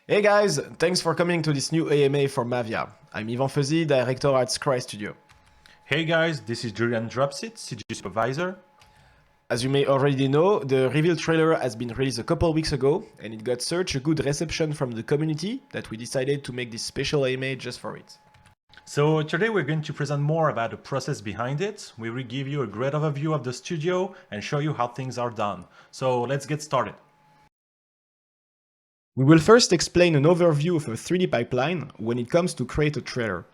Hey guys, thanks for coming to this new AMA for Mavia. I'm Ivan Fuzzy, director at Skrice Studios. Hey guys, this is Julian Dropsit, CG supervisor. As you may already know, the reveal trailer has been released a couple weeks ago, and it got such a good reception from the community that we decided to make this special AMA just for it. So today we're going to present more about the process behind it. We will give you a great overview of the studio and show you how things are done. So let's get started. We will first explain an overview of a 3D pipeline when it comes to create a trailer,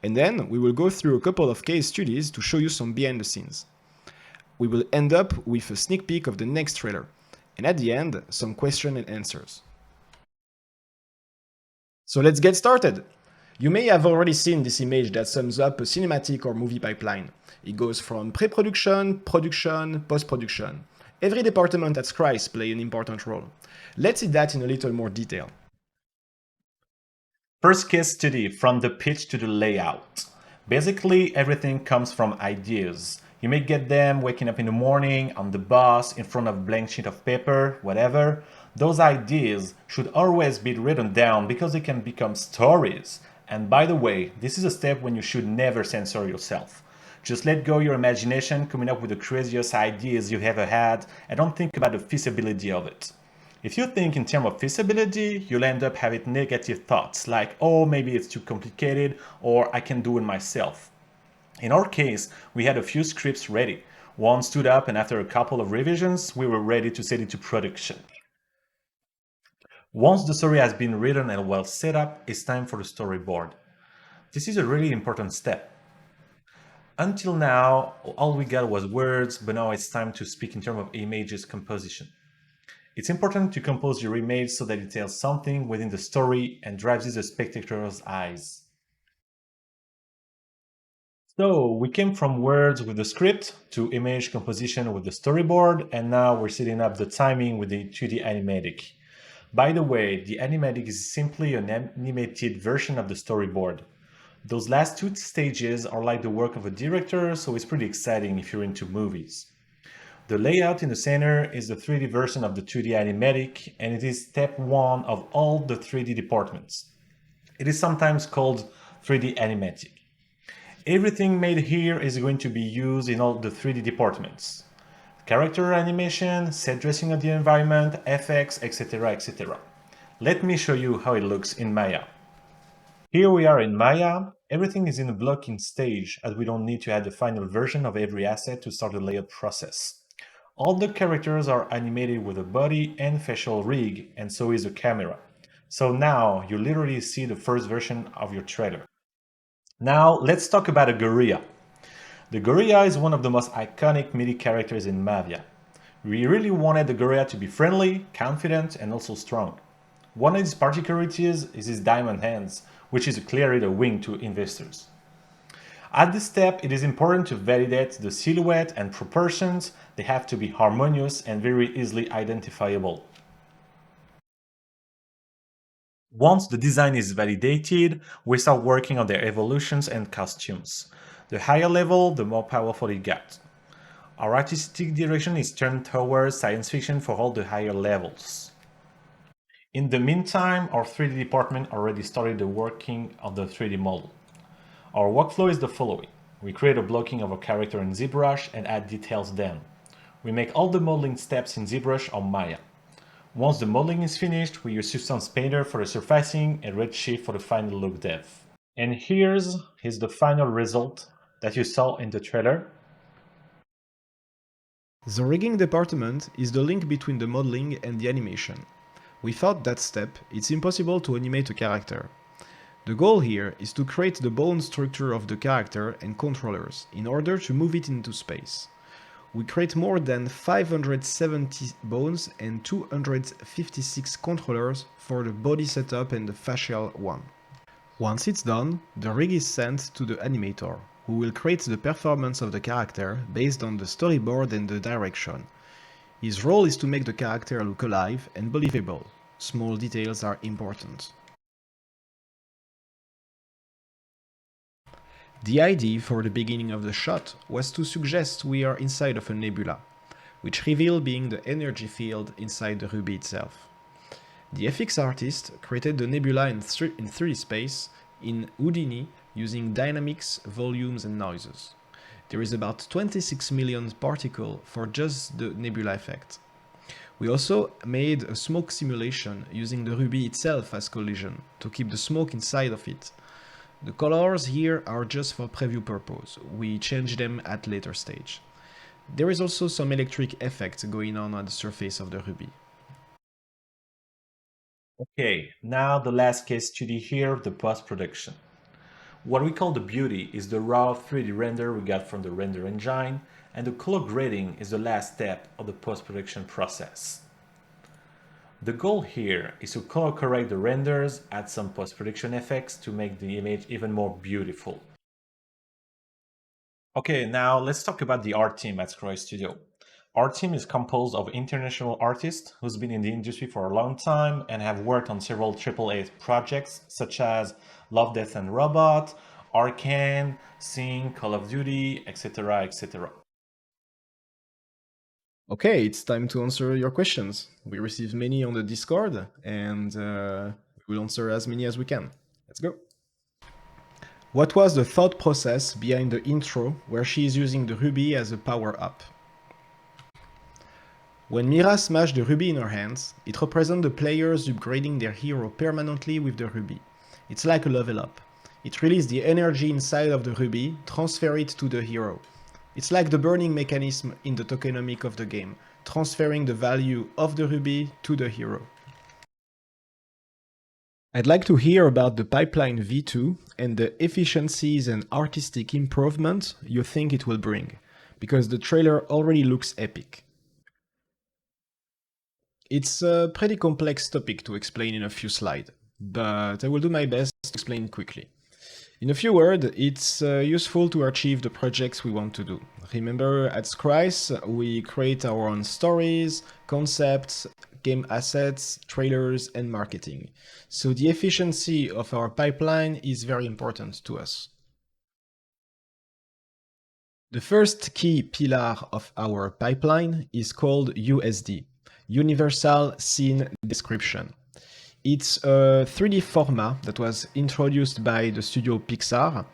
and then we will go through a couple of case studies to show you some behind the scenes. We will end up with a sneak peek of the next trailer, and at the end, some question and answers. So let's get started! You may have already seen this image that sums up a cinematic or movie pipeline. It goes from pre-production, production, post-production. Every department at Skrice plays an important role. Let's see that in a little more detail. First case study, from the pitch to the layout. Basically, everything comes from ideas. You may get them waking up in the morning, on the bus, in front of a blank sheet of paper, whatever. Those ideas should always be written down because they can become stories. And by the way, this is a step when you should never censor yourself. Just let go your imagination, coming up with the craziest ideas you've ever had, and don't think about the feasibility of it. If you think in terms of feasibility, you'll end up having negative thoughts like, oh, maybe it's too complicated, or I can do it myself. In our case, we had a few scripts ready. One stood up, and after a couple of revisions, we were ready to set it to production. Once the story has been written and well set up, it's time for the storyboard. This is a really important step. Until now, all we got was words, but now it's time to speak in terms of images composition. It's important to compose your image so that it tells something within the story and drives the spectator's eyes. So we came from words with the script to image composition with the storyboard, and now we're setting up the timing with the 2D animatic. By the way, the animatic is simply an animated version of the storyboard. Those last two stages are like the work of a director, so it's pretty exciting if you're into movies. The layout in the center is the 3D version of the 2D animatic, and it is step 1 of all the 3D departments. It is sometimes called 3D animatic. Everything made here is going to be used in all the 3D departments. Character animation, set dressing of the environment, effects, etc. etc. Let me show you how it looks in Maya. Here we are in Maya. Everything is in a blocking stage, as we don't need to add the final version of every asset to start the layout process. All the characters are animated with a body and facial rig, and so is the camera. So now you literally see the first version of your trailer. Now let's talk about a gorilla. The gorilla is one of the most iconic MIDI characters in Mavia. We really wanted the gorilla to be friendly, confident, and also strong. One of his particularities is his diamond hands, which is clearly a wink to investors. At this step, it is important to validate the silhouette and proportions. They have to be harmonious and very easily identifiable. Once the design is validated, we start working on their evolutions and costumes. The higher level, the more powerful it gets. Our artistic direction is turned towards science fiction for all the higher levels. In the meantime, our 3D department already started the working on the 3D model. Our workflow is the following. We create a blocking of a character in ZBrush and add details then. We make all the modeling steps in ZBrush or Maya. Once the modeling is finished, we use Substance Painter for the surfacing and Redshift for the final look depth. And here's the final result that you saw in the trailer. The rigging department is the link between the modeling and the animation. Without that step, it's impossible to animate a character. The goal here is to create the bone structure of the character and controllers in order to move it into space. We create more than 570 bones and 256 controllers for the body setup and the facial one. Once it's done, the rig is sent to the animator, who will create the performance of the character based on the storyboard and the direction. His role is to make the character look alive and believable. Small details are important. The idea for the beginning of the shot was to suggest we are inside of a nebula, which reveal being the energy field inside the ruby itself. The FX artist created the nebula in 3D space in Houdini using dynamics, volumes and noises. There is about 26 million particles for just the nebula effect. We also made a smoke simulation using the ruby itself as collision to keep the smoke inside of it. The colors here are just for preview purpose, we change them at later stage. There is also some electric effect going on at the surface of the ruby. Okay, now the last case study here, the post-production. What we call the beauty is the raw 3D render we got from the render engine, and the color grading is the last step of the post-production process. The goal here is to color correct the renders, add some post-production effects to make the image even more beautiful. Okay, now let's talk about the art team at Skrice Studio. Our team is composed of international artists who's been in the industry for a long time and have worked on several AAA projects such as Love, Death and Robot, Arcane, Sing, Call of Duty, etc. etc. Okay, it's time to answer your questions. We received many on the Discord and we'll answer as many as we can. Let's go. What was the thought process behind the intro where she is using the ruby as a power-up? When Mira smashed the ruby in her hands, it represents the players upgrading their hero permanently with the ruby. It's like a level up. It releases the energy inside of the ruby, transfer it to the hero. It's like the burning mechanism in the tokenomic of the game, transferring the value of the ruby to the hero. I'd like to hear about the pipeline V2 and the efficiencies and artistic improvement you think it will bring, because the trailer already looks epic. It's a pretty complex topic to explain in a few slides, but I will do my best to explain it quickly. In a few words, it's useful to achieve the projects we want to do. Remember, at Skrice, we create our own stories, concepts, game assets, trailers, and marketing. So the efficiency of our pipeline is very important to us. The first key pillar of our pipeline is called USD, Universal Scene Description. It's a 3D format that was introduced by the studio Pixar,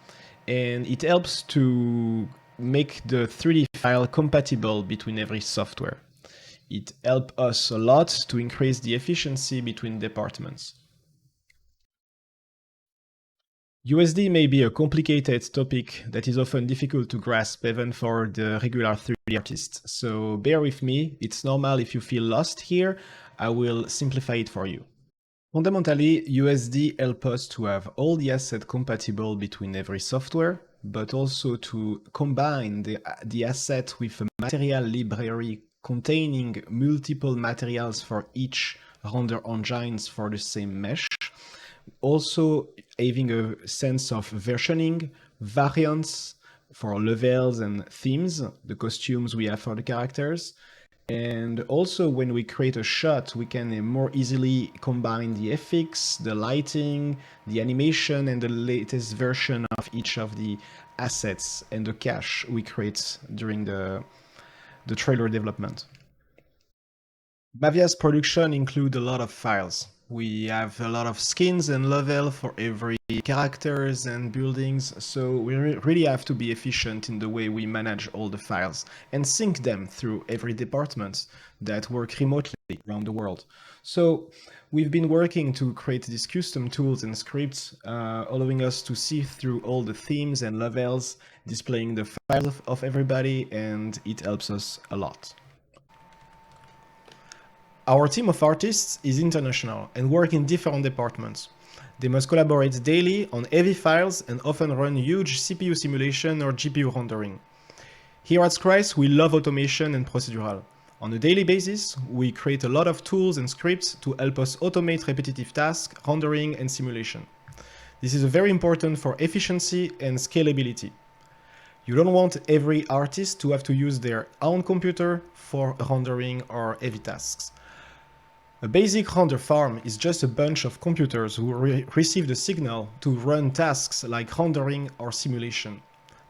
and it helps to make the 3D file compatible between every software. It helps us a lot to increase the efficiency between departments. USD may be a complicated topic that is often difficult to grasp even for the regular 3D artists, so bear with me, it's normal if you feel lost here, I will simplify it for you. Fundamentally, USD helps us to have all the assets compatible between every software, but also to combine the asset with a material library containing multiple materials for each render engines for the same mesh. Also having a sense of versioning, variants for levels and themes, the costumes we have for the characters. And also when we create a shot, we can more easily combine the FX, the lighting, the animation, and the latest version of each of the assets and the cache we create during the trailer development. Mavia's production includes a lot of files. We have a lot of skins and level for every characters and buildings, so we really have to be efficient in the way we manage all the files and sync them through every department that work remotely around the world. So we've been working to create these custom tools and scripts, allowing us to see through all the themes and levels, displaying the files of everybody, and it helps us a lot. Our team of artists is international and work in different departments. They must collaborate daily on heavy files and often run huge CPU simulation or GPU rendering. Here at Skrice, we love automation and procedural. On a daily basis, we create a lot of tools and scripts to help us automate repetitive tasks, rendering and simulation. This is very important for efficiency and scalability. You don't want every artist to have to use their own computer for rendering or heavy tasks. A basic render farm is just a bunch of computers who receive the signal to run tasks like rendering or simulation.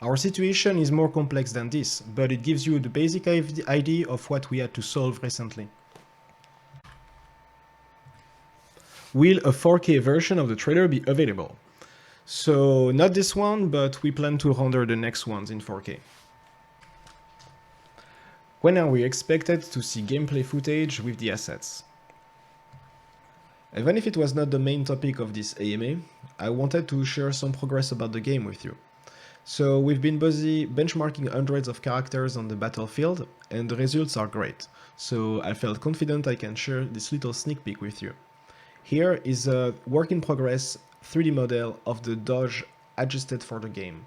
Our situation is more complex than this, but it gives you the basic idea of what we had to solve recently. will a 4K version of the trailer be available? So not this one, but we plan to render the next ones in 4K. When are we expected to see gameplay footage with the assets? Even if it was not the main topic of this AMA, I wanted to share some progress about the game with you. So we've been busy benchmarking hundreds of characters on the battlefield, and the results are great, so I felt confident I can share this little sneak peek with you. Here is a work in progress 3D model of the Doge adjusted for the game.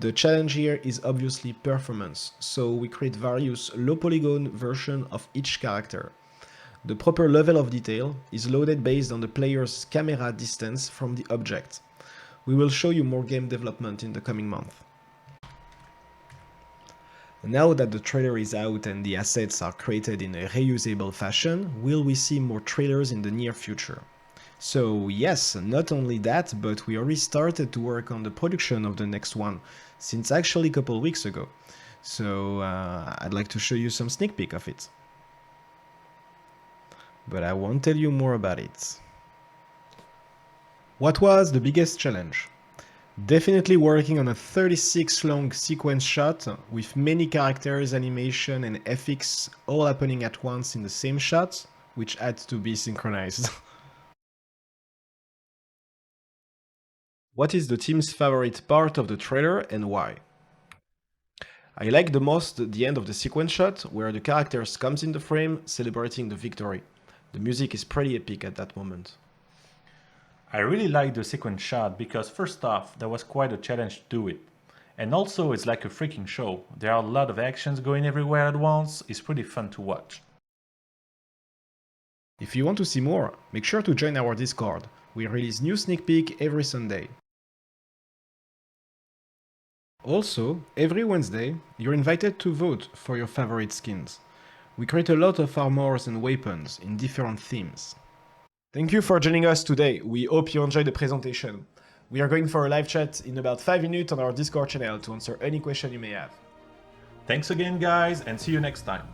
The challenge here is obviously performance, so we create various low polygon versions of each character. The proper level of detail is loaded based on the player's camera distance from the object. We will show you more game development in the coming month. Now that the trailer is out and the assets are created in a reusable fashion, will we see more trailers in the near future? So yes, not only that, but we already started to work on the production of the next one, since actually a couple weeks ago. So I'd like to show you some sneak peek of it. But I won't tell you more about it. What was the biggest challenge? Definitely working on a 36 long sequence shot with many characters, animation and FX all happening at once in the same shot, which had to be synchronized. What is the team's favorite part of the trailer and why? I like the most the end of the sequence shot, where the characters comes in the frame celebrating the victory. The music is pretty epic at that moment. I really like the sequence shot because first off, that was quite a challenge to do it. And also it's like a freaking show. There are a lot of actions going everywhere at once, it's pretty fun to watch. If you want to see more, make sure to join our Discord. We release new sneak peek every Sunday. Also, every Wednesday, you're invited to vote for your favorite skins. We create a lot of armors and weapons in different themes. Thank you for joining us today. We hope you enjoyed the presentation. We are going for a live chat in about 5 minutes on our Discord channel to answer any question you may have. Thanks again guys and see you next time.